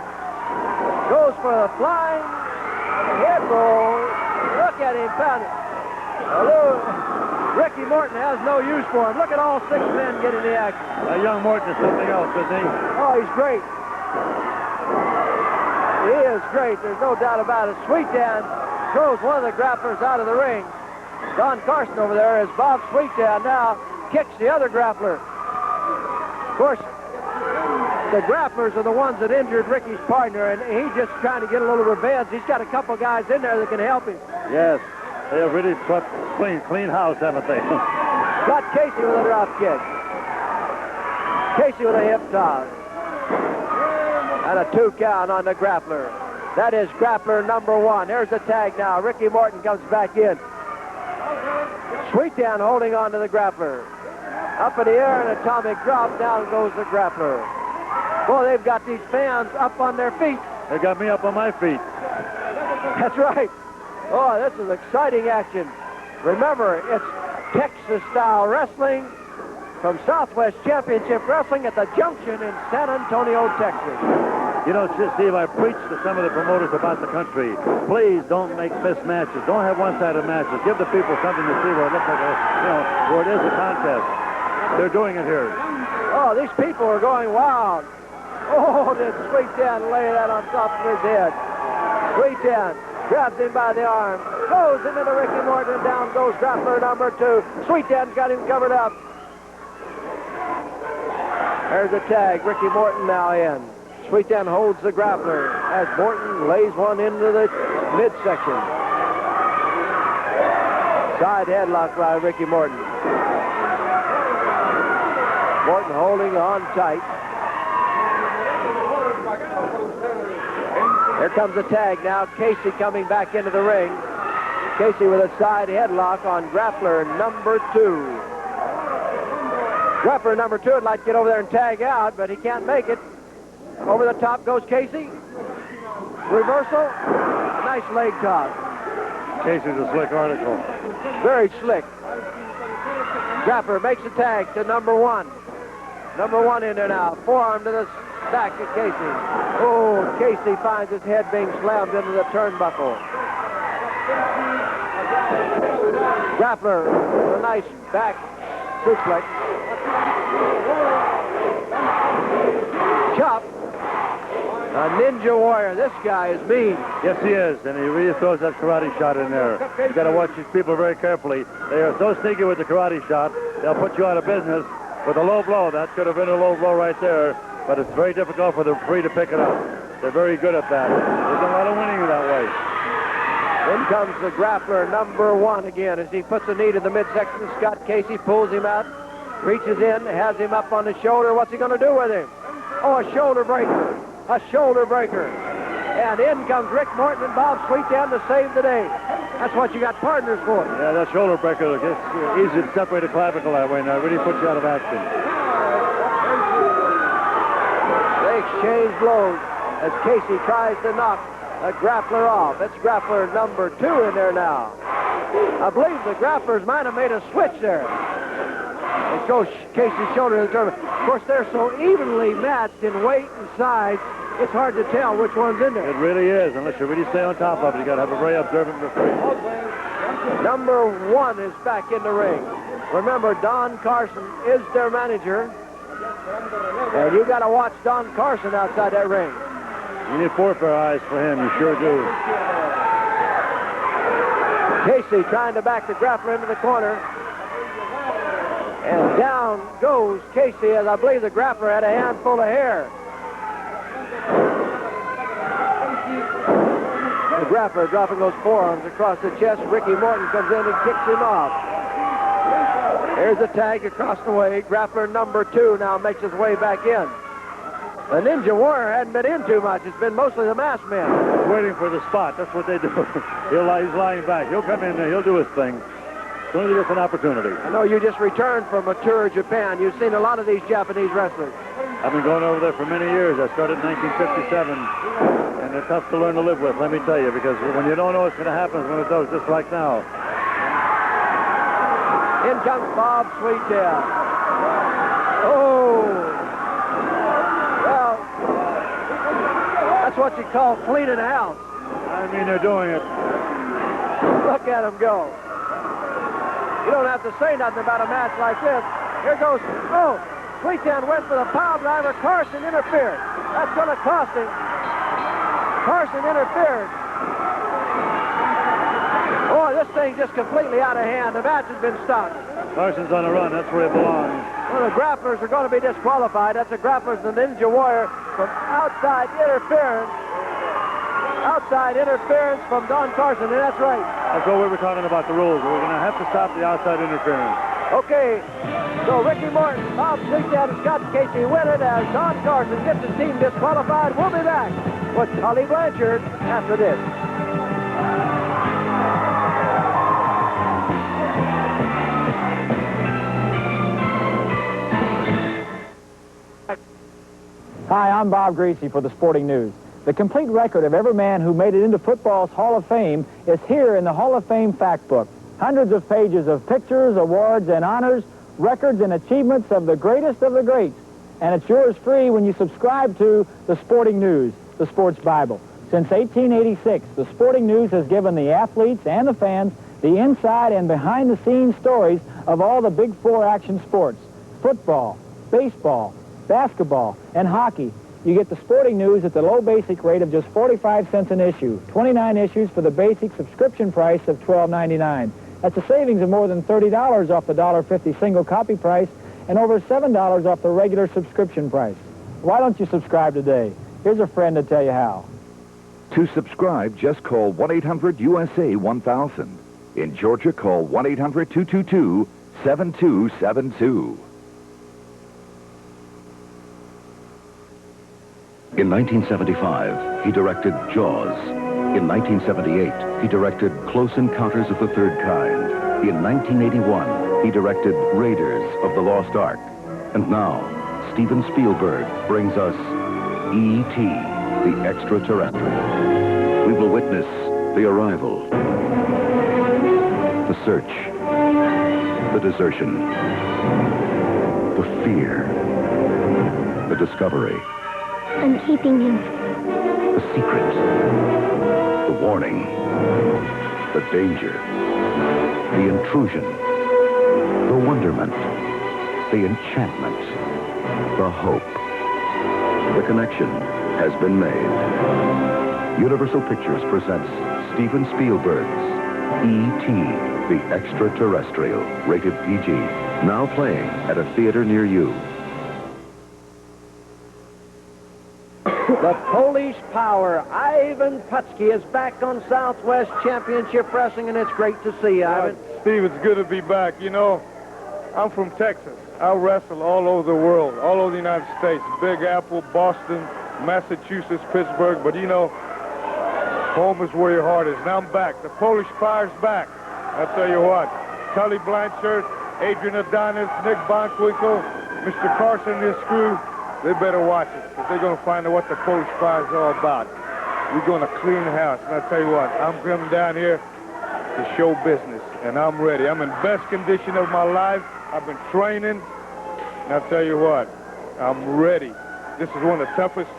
Speaker 1: Goes for the flying head roll. Look at him pounding. Ricky Morton has no use for him. Look at all 6 men getting the action.
Speaker 2: Young Morton is something else, isn't he?
Speaker 1: Oh, he's great. He is great. There's no doubt about it. Sweeten throws one of the grapplers out of the ring. Don Carson over there as Bob Sweeten now kicks the other grappler. Of course, the grapplers are the ones that injured Ricky's partner, and he's just trying to get a little revenge. He's got a couple guys in there that can help him.
Speaker 2: Yes, they have really swept clean house, haven't they?
Speaker 1: Got Casey with a drop kick. Casey with a hip toss. And a 2 count on the grappler. That is grappler number 1. There's the tag now. Ricky Morton comes back in. Sweeten holding on to the grappler. Up in the air, an atomic drop. Down goes the grappler. Boy, they've got these fans up on their feet.
Speaker 2: They got me up on my feet.
Speaker 1: That's right. Oh, this is exciting action. Remember, it's Texas-style wrestling from Southwest Championship Wrestling at the Junction in San Antonio, Texas.
Speaker 2: You know, Steve, I preach to some of the promoters about the country. Please don't make missed matches. Don't have one-sided matches. Give the people something to see where it looks like where it is a contest. They're doing it here.
Speaker 1: Oh, these people are going wild. Oh, did Sweet Dan lay that on top of his head. Sweet Dan grabs him by the arm, goes him into Ricky Morton, and down goes grappler number 2. Sweet Dan's got him covered up. There's a tag. Ricky Morton now in. Sweet Dan holds the grappler as Morton lays one into the midsection. Side headlock by Ricky Morton. Morton holding on tight. Here comes the tag now. Casey coming back into the ring. Casey with a side headlock on grappler number 2. Grappler number 2 would like to get over there and tag out, but he can't make it. Over the top goes Casey. Reversal. Nice leg toss.
Speaker 2: Casey's a slick article.
Speaker 1: Very slick. Grappler makes the tag to number 1. Number 1 in there now. Forearm to the back of Casey. Oh, Casey finds his head being slammed into the turnbuckle. Grappler with a nice back suplex. Chop. A Ninja Warrior. This guy is mean.
Speaker 2: Yes, he is, and he really throws that karate shot in there. You've got to watch these people very carefully. They are so sneaky with the karate shot, they'll put you out of business with a low blow. That could have been a low blow right there, but it's very difficult for the referee to pick it up. They're very good at that. There's a lot of winning that way.
Speaker 1: In comes the grappler, number 1 again, as he puts a knee to the midsection. Scott Casey pulls him out, reaches in, has him up on the shoulder. What's he going to do with him? Oh, a shoulder breaker. A shoulder breaker. And in comes Rick Morton and Bob Sweet Dan to save the day. That's what you got partners for.
Speaker 2: Yeah, that shoulder breaker, it's easy to separate a clavicle that way, and that really puts you out of action.
Speaker 1: They exchange blows as Casey tries to knock a grappler off. It's grappler number 2 in there now. I believe the grapplers might have made a switch there. It goes Casey's shoulder to the tournament. Of course, they're so evenly matched in weight and size, it's hard to tell which one's in there.
Speaker 2: It really is, unless you really stay on top of it. You got to have a very observant referee.
Speaker 1: Number 1 is back in the ring. Remember, Don Carson is their manager. And you got to watch Don Carson outside that ring.
Speaker 2: You need 4 pair of eyes for him. You sure do.
Speaker 1: Casey trying to back the grappler into the corner. And down goes Casey, as I believe the grappler had a handful of hair. The grappler dropping those forearms across the chest. Ricky Morton comes in and kicks him off. Here's a tag across the way. Grappler number 2 now makes his way back in. The Ninja Warrior hadn't been in too much. It's been mostly the masked men.
Speaker 2: Waiting for the spot. That's what they do. He's lying back. He'll come in there. He'll do his thing. As soon as he gets an opportunity.
Speaker 1: I know you just returned from a tour of Japan. You've seen a lot of these Japanese wrestlers.
Speaker 2: I've been going over there for many years. I started in 1957. And they're tough to learn to live with, let me tell you, because when you don't know what's going to happen, it's when it does, just like now.
Speaker 1: In comes Bob Sweet Dan. Oh! Well, that's what you call cleaning house.
Speaker 2: I mean, they're doing it.
Speaker 1: Look at him go. You don't have to say nothing about a match like this. Here goes, oh, Sweet Dan went for the pile driver. Carson interfered. That's going to cost him. Carson interfered. Oh, this thing just completely out of hand. The match has been stopped.
Speaker 2: Carson's on a run. That's where he belongs.
Speaker 1: Well, the grapplers are going to be disqualified. That's the grapplers and the Ninja Warrior from outside interference. Outside interference from Don Carson, and that's right.
Speaker 2: That's what we were talking about, the rules. We're going to have to stop the outside interference.
Speaker 1: Okay, so Ricky Morton, Bob Sweet Dan, and Scott Casey win it as Don Carson gets his team disqualified. We'll be back with Joe Blanchard after this.
Speaker 10: Hi, I'm Bob Greasy for the Sporting News. The complete record of every man who made it into football's Hall of Fame is here in the Hall of Fame fact book. Hundreds of pages of pictures, awards, and honors, records, and achievements of the greatest of the greats. and it's yours free when you subscribe to the Sporting News, the Sports Bible. Since 1886, the Sporting News has given the athletes and the fans the inside and behind-the-scenes stories of all the big four action sports: football, baseball, basketball, and hockey. You get the Sporting News at the low basic rate of just 45 cents an issue, 29 issues for the basic subscription price of $12.99. That's a savings of more than $30 off the $1.50 single copy price and over $7 off the regular subscription price. Why don't you subscribe today? Here's a friend to tell you how.
Speaker 11: To subscribe, just call 1-800-USA-1000. In Georgia, call 1-800-222-7272.
Speaker 3: In 1975, he directed Jaws. In 1978, he directed Close Encounters of the Third Kind. In 1981, he directed Raiders of the Lost Ark. And now, Steven Spielberg brings us E.T., the Extraterrestrial. We will witness the arrival, the search, the desertion, the fear, the discovery.
Speaker 6: I'm keeping him.
Speaker 3: The secret, the warning, the danger, the intrusion, the wonderment, the enchantment, the hope. The connection has been made. Universal Pictures presents Steven Spielberg's E.T., the Extraterrestrial, rated PG, now playing at a theater near you.
Speaker 1: The Polish Power, Ivan Putski, is back on Southwest Championship Wrestling, and it's great to see you, Ivan.
Speaker 12: Steve, it's good to be back. You know, I'm from Texas. I wrestle all over the world, all over the United States. Big Apple, Boston, Massachusetts, Pittsburgh. But, you know, home is where your heart is. Now I'm back. The Polish Power's back. I'll tell you what. Joe Blanchard, Adrian Adonis, Nick Bockwinkel, Mr. Carson and his crew, they better watch it, because they're going to find out what the Polish Fire is all about. We're going to clean the house. And I'll tell you what, I'm coming down here to show business, and I'm ready. I'm in best condition of my life. I've been training, and I'll tell you what, I'm ready. This is one of the toughest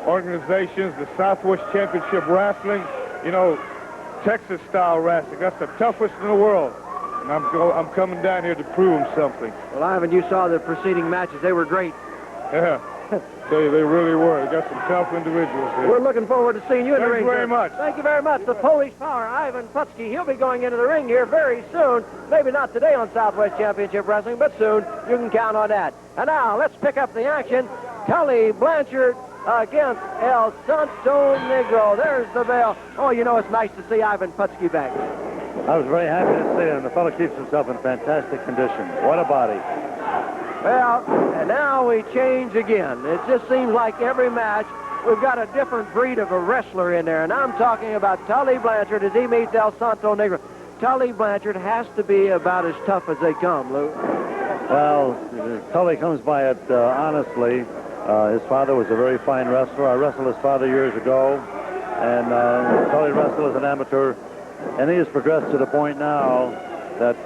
Speaker 12: organizations, the Southwest Championship Wrestling. You know, Texas-style wrestling. That's the toughest in the world. And I'm coming down here to prove them something.
Speaker 1: Well, Ivan, you saw the preceding matches. They were great.
Speaker 12: Yeah, tell you, they really were. They got some tough individuals here.
Speaker 1: We're looking forward to seeing you in the ring.
Speaker 12: Thank you very much.
Speaker 1: Thank you very much. The Polish Power, Ivan Putski, he'll be going into the ring here very soon. Maybe not today on Southwest Championship Wrestling, but soon. You can count on that. And now, let's pick up the action. Tully Blanchard against El Santo Negro. There's the bell. Oh, you know, it's nice to see Ivan Putski back.
Speaker 2: I was very happy to see him. The fellow keeps himself in fantastic condition. What a body.
Speaker 1: Well, and now we change again. It just seems like every match we've got a different breed of a wrestler in there. And I'm talking about Tully Blanchard as he meets El Santo Negro. Tully Blanchard has to be about as tough as they come, Lou.
Speaker 2: Well, Tully comes by it honestly. His father was a very fine wrestler. I wrestled his father years ago. And Tully wrestled as an amateur. And he has progressed to the point now that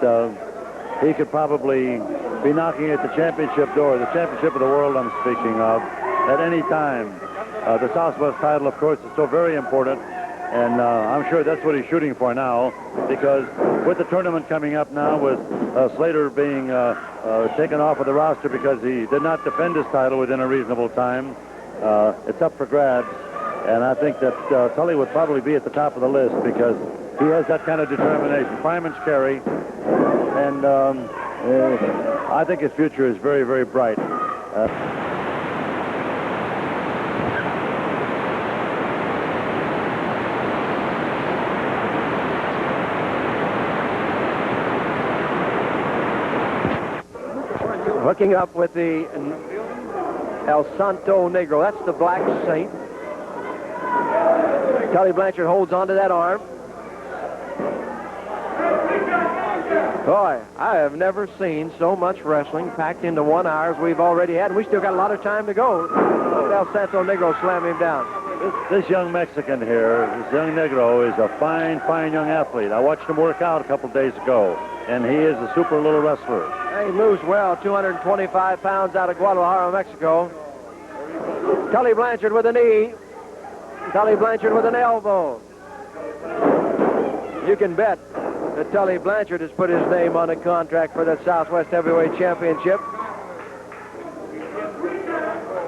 Speaker 2: he could probably be knocking at the championship door, the championship of the world I'm speaking of, at any time. The Southwest title, of course, is so very important, and I'm sure that's what he's shooting for now, because with the tournament coming up now, with Slater being taken off of the roster because he did not defend his title within a reasonable time, it's up for grabs, and I think that Tully would probably be at the top of the list because he has that kind of determination. Fireman's carry, and I think his future is very, very bright.
Speaker 1: Hooking up with the El Santo Negro. That's the Black Saint. Tully Blanchard holds onto that arm. Boy, I have never seen so much wrestling packed into 1 hour as we've already had, and we still got a lot of time to go. Look at El Santo Negro slam him down.
Speaker 2: This young Mexican here, this young Negro, is a fine, fine young athlete. I watched him work out a couple days ago, and he is a super little wrestler.
Speaker 1: He moves well, 225 pounds out of Guadalajara, Mexico. Tully Blanchard with a knee. Tully Blanchard with an elbow. You can bet that Tully Blanchard has put his name on a contract for the Southwest Heavyweight Championship.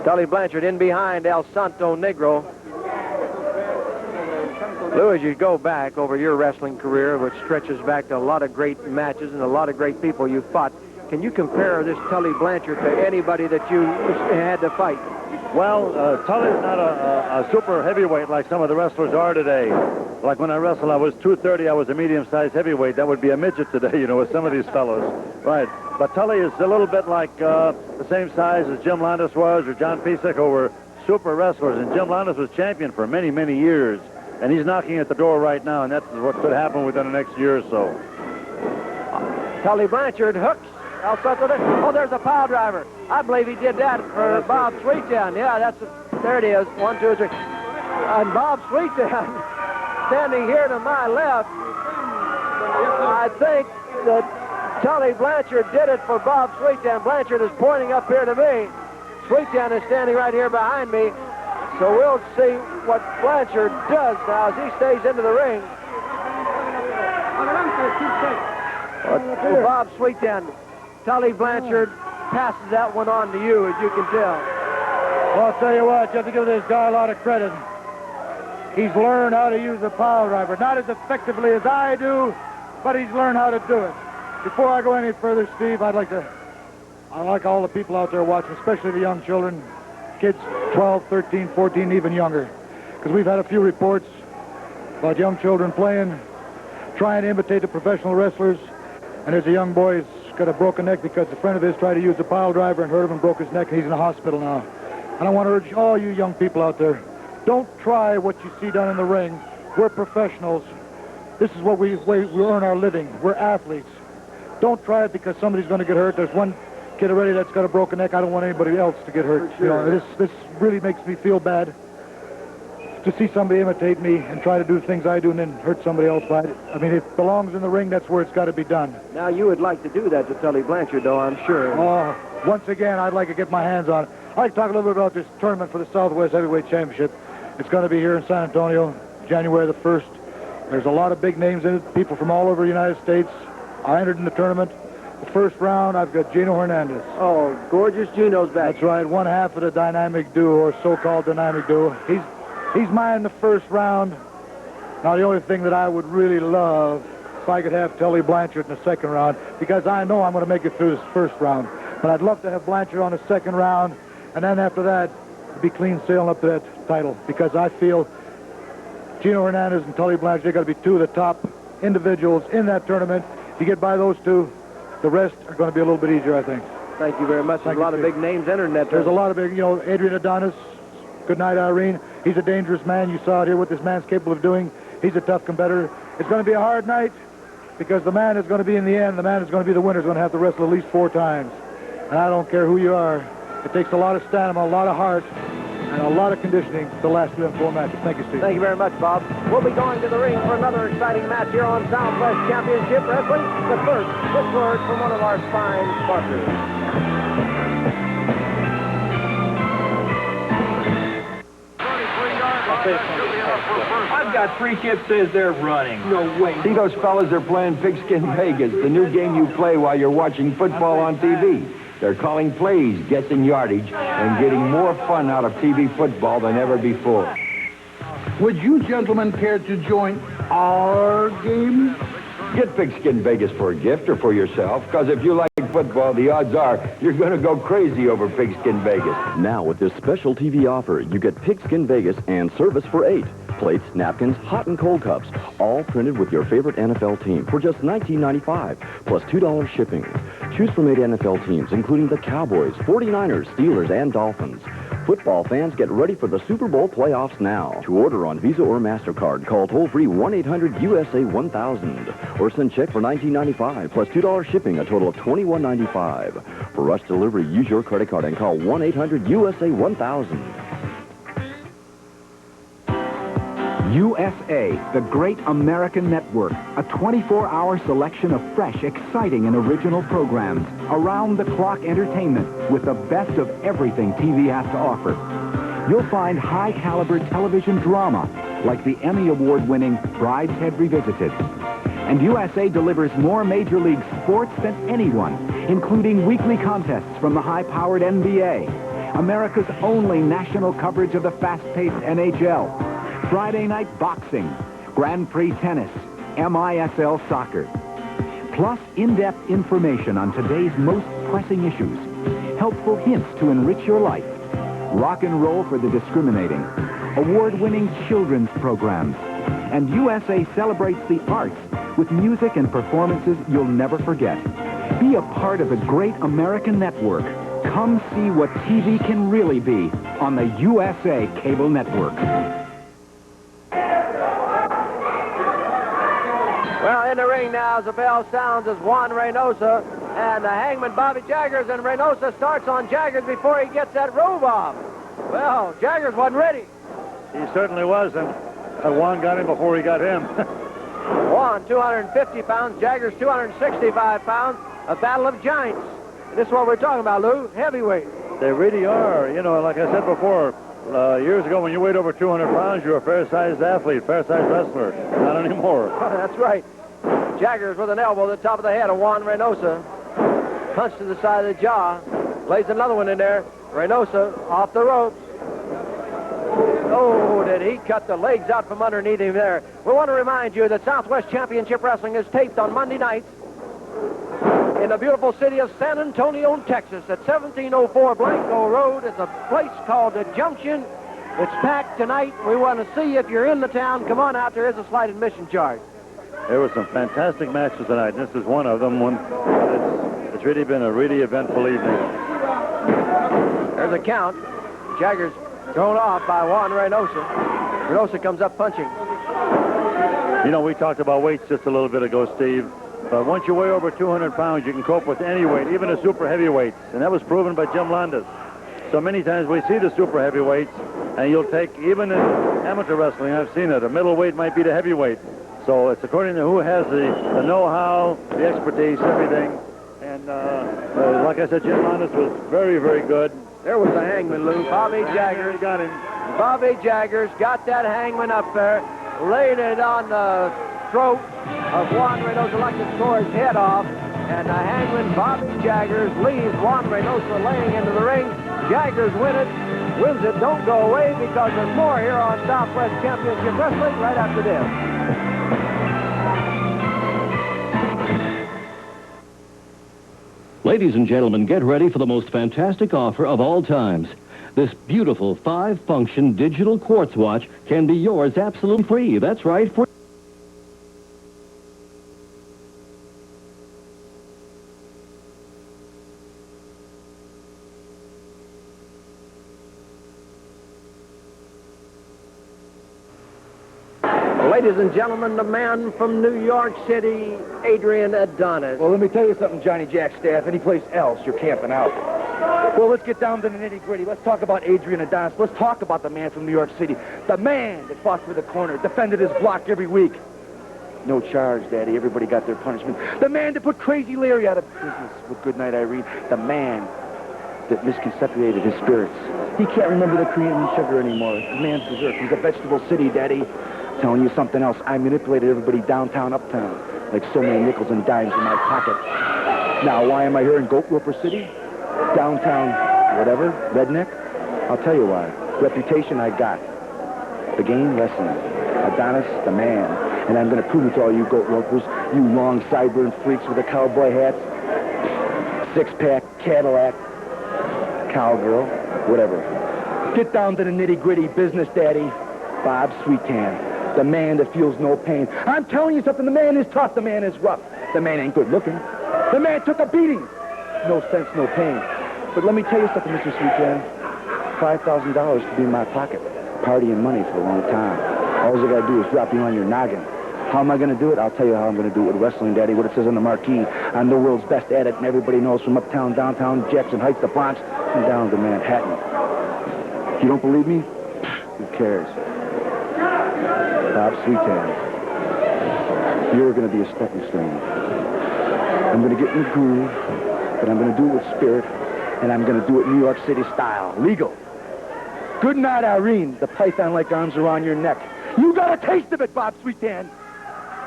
Speaker 1: Tully Blanchard in behind El Santo Negro. Lou, as you go back over your wrestling career, which stretches back to a lot of great matches and a lot of great people you fought, can you compare this Tully Blanchard to anybody that you had to fight?
Speaker 2: Well, Tully's not a super heavyweight like some of the wrestlers are today. Like when I wrestled, I was 230. I was a medium-sized heavyweight. That would be a midget today, you know, with some of these fellows. Right. But Tully is a little bit like the same size as Jim Landis was or John Pisak, who were super wrestlers. And Jim Landis was champion for many, many years. And he's knocking at the door right now, and that's what could happen within the next year or so.
Speaker 1: Tully Blanchard hooks. Oh, there's a pile driver. I believe he did that for Bob Sweettown. Yeah, there it is. 1, 2, 3. And Bob Sweettown, standing here to my left, I think that Tully Blanchard did it for Bob Sweettown. Blanchard is pointing up here to me. Sweettown is standing right here behind me. So we'll see what Blanchard does now as he stays into the ring. Bob Sweettown, Tully Blanchard passes that one on to you, as you can tell.
Speaker 12: Well, I'll tell you what, you have to give this guy a lot of credit. He's learned how to use the pile driver. Not as effectively as I do, but he's learned how to do it. Before I go any further, Steve, I'd like all the people out there watching, especially the young children, kids 12, 13, 14, even younger. Because we've had a few reports about young children trying to imitate the professional wrestlers. And there's a young boy who's got a broken neck because a friend of his tried to use the pile driver and hurt him and broke his neck, and he's in the hospital now. And I want to urge all you young people out there, don't try what you see done in the ring. We're professionals. This is what we earn our living. We're athletes. Don't try it because somebody's going to get hurt. There's one kid already that's got a broken neck. I don't want anybody else to get hurt.
Speaker 1: Sure.
Speaker 12: You know, this really makes me feel bad to see somebody imitate me and try to do things I do and then hurt somebody else by it. I mean, it belongs in the ring. That's where it's got to be done.
Speaker 1: Now, you would like to do that to Tully Blanchard, though, I'm sure.
Speaker 12: Oh, once again, I'd like to get my hands on it. I'd like to talk a little bit about this tournament for the Southwest Heavyweight Championship. It's going to be here in San Antonio, January the 1st. There's a lot of big names in it. People from all over the United States are entered in the tournament. The first round, I've got Gino Hernandez.
Speaker 1: Oh, gorgeous Gino's back.
Speaker 12: That's right, one half of the dynamic duo, or so-called dynamic duo. He's mine in the first round. Now, the only thing that I would really love if I could have Tully Blanchard in the second round, because I know I'm going to make it through this first round. But I'd love to have Blanchard on the second round, and then after that, be clean sailing up to that title, because I feel Gino Hernandez and Tully Blanchard, they've got to be two of the top individuals in that tournament. If you get by those two, the rest are going to be a little bit easier, I think.
Speaker 1: Thank you very much. There's a lot of big names entering that tournament.
Speaker 12: There's a lot of big, Adrian Adonis. Good night, Irene. He's a dangerous man. You saw it here, what this man's capable of doing. He's a tough competitor. It's going to be a hard night because the man is going to be in the end. The man is going to be the winner. Is going to have to wrestle at least 4 times. And I don't care who you are. It takes a lot of stamina, a lot of heart, and a lot of conditioning to last through them 4 matches. Thank you, Steve.
Speaker 1: Thank you very much, Bob. We'll be going to the ring for another exciting match here on Southwest Championship Wrestling. But first, this word from one of our fine sponsors.
Speaker 13: I've got 3 kids says they're running. No way. See those fellas, they're playing Pigskin Vegas, the new game you play while you're watching football on TV. They're calling plays, guessing yardage, and getting more fun out of TV football than ever before.
Speaker 14: Would you gentlemen care to join our game?
Speaker 13: Get Pigskin Vegas for a gift or for yourself, because if you like football, the odds are you're going to go crazy over Pigskin Vegas.
Speaker 15: Now, with this special TV offer, you get Pigskin Vegas and service for 8. Plates, napkins, hot and cold cups, all printed with your favorite NFL team for just $19.95, plus $2 shipping. Choose from 8 NFL teams, including the Cowboys, 49ers, Steelers, and Dolphins. Football fans, get ready for the Super Bowl playoffs now. To order on Visa or MasterCard, call toll-free 1-800-USA-1000 or send check for $19.95 plus $2 shipping, a total of $21.95. For rush delivery, use your credit card and call 1-800-USA-1000.
Speaker 16: USA, the great American network. A 24-hour selection of fresh, exciting, and original programs. Around-the-clock entertainment with the best of everything TV has to offer. You'll find high-caliber television drama like the Emmy Award-winning Brideshead Revisited. And USA delivers more Major League sports than anyone, including weekly contests from the high-powered NBA, America's only national coverage of the fast-paced NHL, Friday night boxing, Grand Prix tennis, MISL soccer. Plus in-depth information on today's most pressing issues, helpful hints to enrich your life, rock and roll for the discriminating, award-winning children's programs, and USA celebrates the arts with music and performances you'll never forget. Be a part of the great American network. Come see what TV can really be on the USA Cable Network.
Speaker 1: Well, in the ring now as the bell sounds is Juan Reynosa and the hangman Bobby Jaggers, and Reynosa starts on Jaggers before he gets that robe off. Well, Jaggers wasn't ready.
Speaker 2: He certainly was, and Juan got him before he got him.
Speaker 1: Juan, 250 pounds, Jaggers, 265 pounds, a battle of giants. This is what we're talking about, Lou, heavyweight.
Speaker 2: They really are. You know, like I said before, years ago when you weighed over 200 pounds, you were a fair-sized athlete, fair-sized wrestler. Not anymore.
Speaker 1: That's right. Jaggers with an elbow to the top of the head of Juan Reynosa. Punch to the side of the jaw. Lays another one in there. Reynosa off the ropes. Oh, did he cut the legs out from underneath him there. We want to remind you that Southwest Championship Wrestling is taped on Monday nights in the beautiful city of San Antonio, Texas, at 1704 Blanco Road. It's a place called the Junction. It's packed tonight. We want to see if you're in the town. Come on out. There is a slight admission charge.
Speaker 2: There were some fantastic matches tonight, and this is one of them. It's really been a really eventful evening.
Speaker 1: There's a count. Jaggers thrown off by Juan Reynosa. Reynosa comes up punching.
Speaker 2: You know, we talked about weights just a little bit ago, Steve. But once you weigh over 200 pounds, you can cope with any weight, even a super heavyweight. And that was proven by Jim Landis. So many times we see the super heavyweights, and you'll take, even in amateur wrestling, I've seen it, a middleweight might be the heavyweight. So it's according to who has the know-how, the expertise, everything. And like I said, Jim Landis was very, very good.
Speaker 1: There was the hangman, Lou. Bobby Jaggers
Speaker 2: got him.
Speaker 1: Bobby Jaggers got that hangman up there, laid it on the throat of Juan Reynosa like to tore his head off, and the hangman Bobby Jaggers leaves Juan Reynosa laying into the ring. Jaggers wins it. Don't go away, because there's more here on Southwest Championship Wrestling right after this.
Speaker 17: Ladies and gentlemen, get ready for the most fantastic offer of all times. This beautiful 5-function digital quartz watch can be yours absolutely free. That's right, free.
Speaker 1: Ladies and gentlemen, the man from New York City, Adrian Adonis.
Speaker 18: Well, let me tell you something, Johnny Jack staff. Any place else, you're camping out. Well, let's get down to the nitty-gritty. Let's talk about Adrian Adonis. Let's talk about the man from New York City. The man that fought for the corner, defended his block every week. No charge, Daddy. Everybody got their punishment. The man that put Crazy Larry out of business with Goodnight Irene. The man that misconceptuated his spirits. He can't remember the cream and sugar anymore. The man's dessert. He's a vegetable city, Daddy. Telling you something else. I manipulated everybody downtown, uptown, like so many nickels and dimes in my pocket. Now, why am I here in Goat Roper City? Downtown, whatever, redneck? I'll tell you why. Reputation I got. The game lesson. Adonis, the man. And I'm going to prove it to all you Goat Ropers, you long sideburn freaks with the cowboy hats, six-pack, Cadillac, cowgirl, whatever. Get down to the nitty-gritty business, Daddy. Bob Sweetan. The man that feels no pain. I'm telling you something, the man is tough, the man is rough. The man ain't good looking. The man took a beating. No sense, no pain. But let me tell you something, Mr. Sweetan. $5,000 could be in my pocket. Party and money for a long time. All I gotta do is drop you on your noggin. How am I gonna do it? I'll tell you how I'm gonna do it with wrestling, Daddy. What it says on the marquee. I'm the world's best at it, and everybody knows from uptown, downtown, Jackson Heights, the Bronx, and down to Manhattan. You don't believe me? Who cares?
Speaker 19: Bob Sweetan, you're going to be a stepping stone. I'm going to get in the groove, but I'm going to do it with spirit, and I'm going to do it New York City style, legal.
Speaker 18: Good night, Irene. The python-like arms around your neck. You got a taste of it, Bob Sweetan.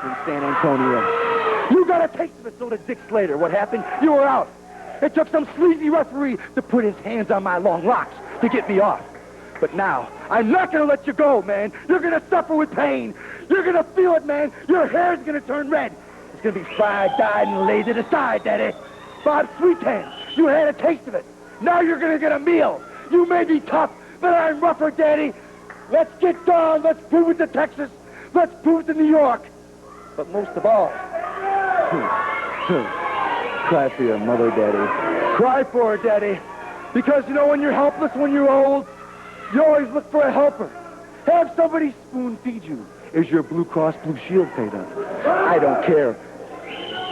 Speaker 18: In San Antonio. You got a taste of it, so did Dick Slater. What happened? You were out. It took some sleazy referee to put his hands on my long locks to get me off. But now, I'm not going to let you go, man. You're going to suffer with pain. You're going to feel it, man. Your hair's going to turn red. It's going to be fried, dyed, and laid to the side, Daddy. Bob Sweetan, you had a taste of it. Now you're going to get a meal. You may be tough, but I'm rougher, Daddy. Let's get down. Let's prove it to Texas. Let's prove it to New York. But most of all, cry for your mother, Daddy. Cry for her, Daddy. Because, you know, when you're helpless, when you're old, you always look for a helper. Have somebody spoon feed you. Is your Blue Cross Blue Shield paid up? I don't care.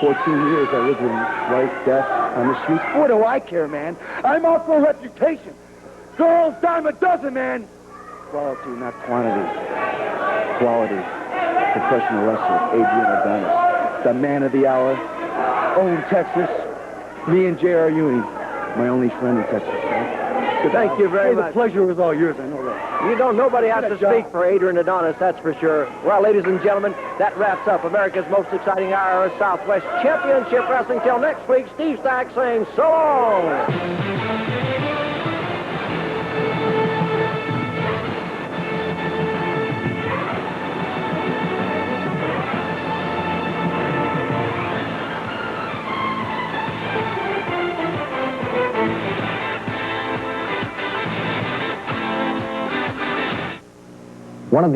Speaker 18: 14 years I lived with life, death, on the streets. What do I care, man? I'm out for a reputation. Girls, dime a dozen, man. Quality, not quantity. Quality. Professional wrestler, Adrian Adonis. The man of the hour. Own Texas. Me and J.R. Ewing. My only friend in Texas.
Speaker 1: Thank you very much.
Speaker 18: The pleasure was all yours, I know that.
Speaker 1: You know, nobody has to speak for Adrian Adonis, that's for sure. Well, ladies and gentlemen, that wraps up America's most exciting hour of Southwest Championship Wrestling. Till next week, Steve Stack saying so long.
Speaker 10: One of the